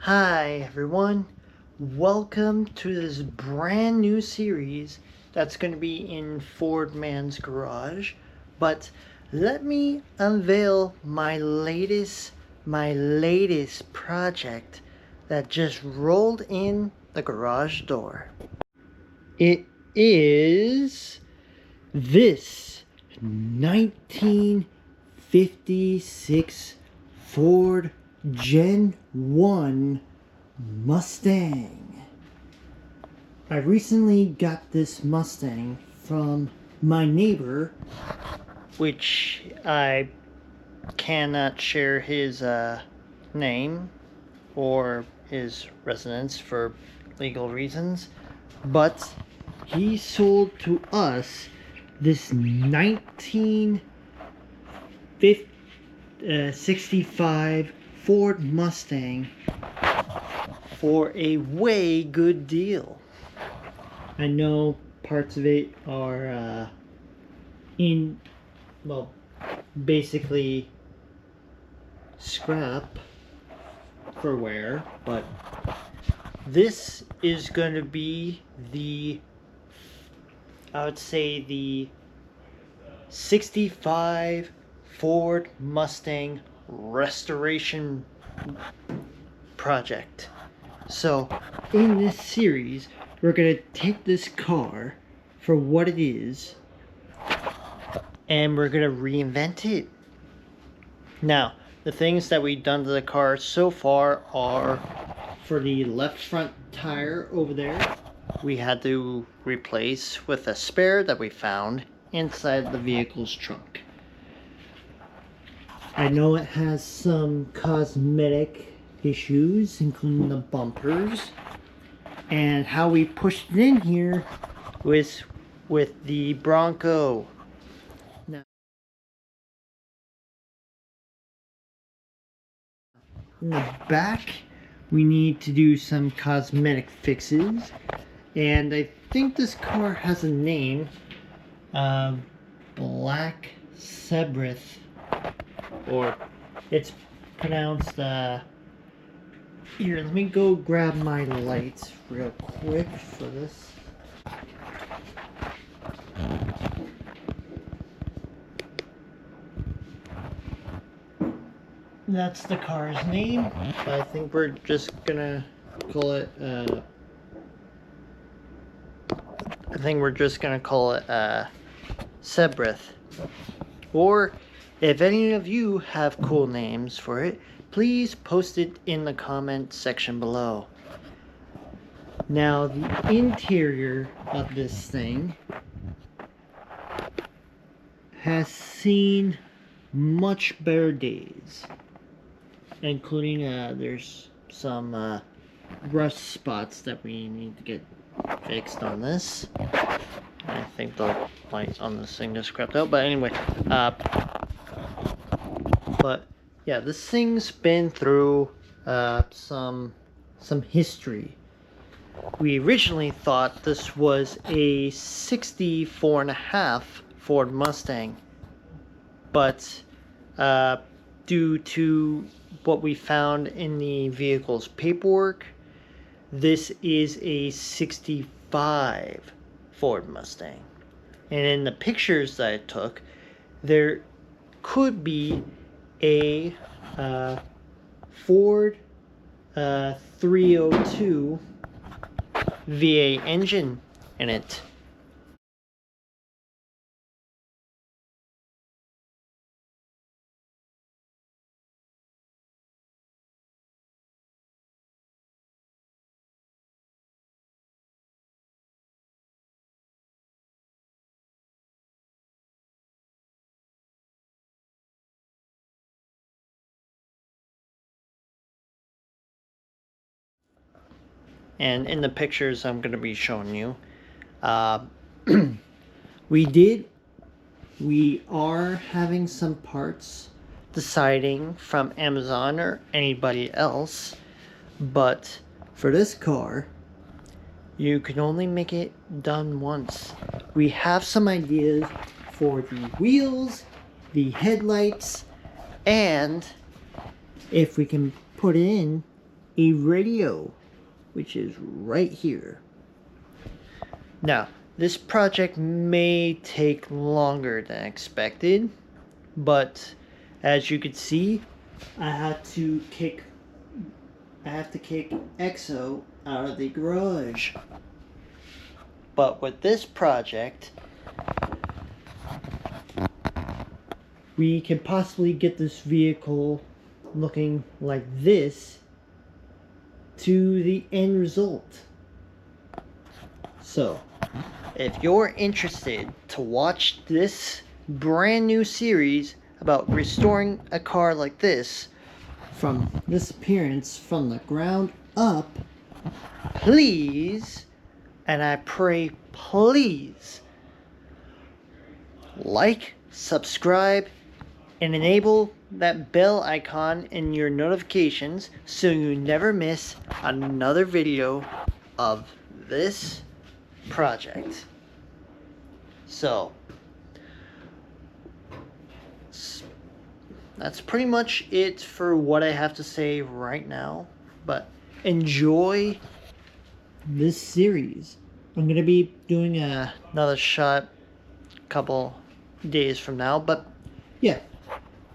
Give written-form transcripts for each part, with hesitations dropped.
Hi everyone, welcome to this brand new series that's going to be in Ford Man's Garage. But let me unveil my latest project that just rolled in the garage door. It is this 1956 Ford Gen 1 Mustang. I recently got this Mustang from my neighbor, which I cannot share his name or his residence for legal reasons, but he sold to us this 1965 Ford Mustang for a way good deal. I know parts of it are basically scrap for wear, but this is going to be I would say the 65 Ford Mustang restoration project. So in this series, we're going to take this car for what it is and we're going to reinvent it. Now, the things that we've done to the car so far are, for the left front tire over there, we had to replace with a spare that we found inside the vehicle's trunk. I know it has some cosmetic issues, including the bumpers, and how we pushed it in here was with the Bronco. Now, in the back, we need to do some cosmetic fixes, and I think this car has a name, Black Sebrith, or it's pronounced here, let me go grab my lights real quick for this. That's the car's name. I think we're just gonna call it Sebrith. Or if any of you have cool names for it, please post it in the comment section below. Now, the interior of this thing has seen much better days, including there's some rust spots that we need to get fixed on this. I think the light on this thing just crapped out, but anyway, but yeah, this thing's been through some history. We originally thought this was a 64.5 Ford Mustang, but due to what we found in the vehicle's paperwork, this is a 65 Ford Mustang. And in the pictures that I took, there could be a Ford 302 V8 engine in it. And in the pictures I'm going to be showing you, we are having some parts deciding from Amazon or anybody else, but for this car, you can only make it done once. We have some ideas for the wheels, the headlights, and if we can put in a radio, which is right here. Now, this project may take longer than expected, but as you can see, I have to kick EXO out of the garage. But with this project, we can possibly get this vehicle looking like this to the end result. So, if you're interested to watch this brand new series about restoring a car like this from this appearance from the ground up, please, and I pray please, like, subscribe, and enable that bell icon in your notifications so you never miss another video of this project. So that's pretty much it for what I have to say right now, but enjoy this series. I'm gonna be doing another shot a couple days from now, but yeah,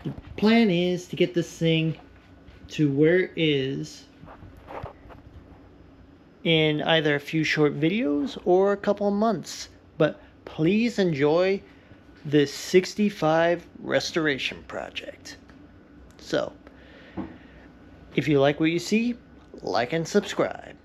the plan is to get this thing to where it is in either a few short videos or a couple of months. But please enjoy this 65 restoration project. So, if you like what you see, like and subscribe.